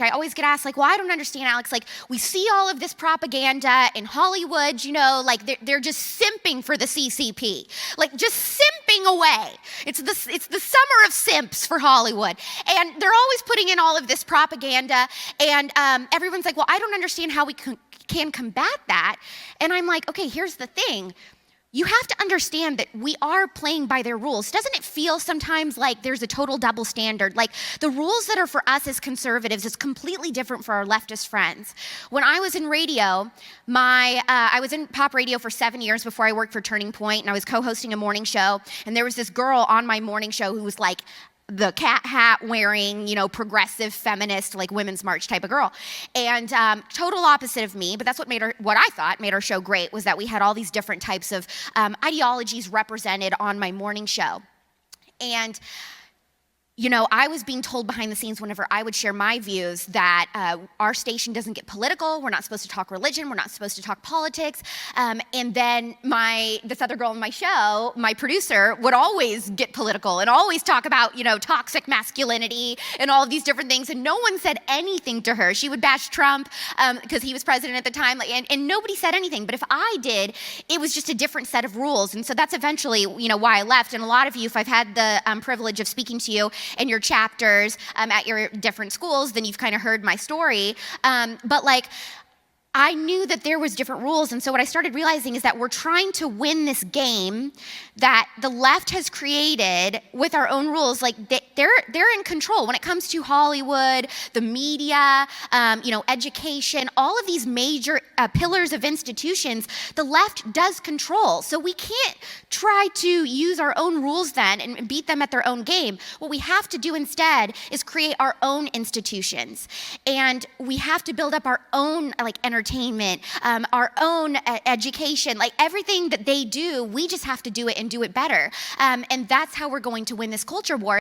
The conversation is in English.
I always get asked, like, well, I don't understand, Alex. Like, we see all of this propaganda in Hollywood, like they're just simping for the CCP, like just simping away. It's the summer of simps for Hollywood. And they're always putting in all of this propaganda. And everyone's like, well, I don't understand how we can combat that. And I'm like, okay, here's the thing. You have to understand that we are playing by their rules. Doesn't it feel sometimes like there's a total double standard? Like the rules that are for us as conservatives is completely different for our leftist friends. When I was in radio, I was in pop radio for 7 years before I worked for Turning Point, and I was co-hosting a morning show, and there was this girl on my morning show who was like, the cat hat wearing, progressive feminist, like Women's March type of girl. And total opposite of me, but that's what I thought made our show great, was that we had all these different types of ideologies represented on my morning show. And I was being told behind the scenes whenever I would share my views that our station doesn't get political, we're not supposed to talk religion, we're not supposed to talk politics. And then this other girl on my show, my producer, would always get political and always talk about, toxic masculinity and all of these different things. And no one said anything to her. She would bash Trump because he was president at the time, and nobody said anything. But if I did, it was just a different set of rules. And so that's eventually, why I left. And a lot of you, if I've had the privilege of speaking to you, and your chapters at your different schools, then you've kind of heard my story. But I knew that there was different rules, and so what I started realizing is that we're trying to win this game that the left has created with our own rules. Like they're in control when it comes to Hollywood, the media, education, all of these major pillars of institutions. The left does control, so we can't try to use our own rules then and beat them at their own game. What we have to do instead is create our own institutions, and we have to build up our own entertainment, our own education, everything that they do. We just have to do it and do it better. And that's how we're going to win this culture war.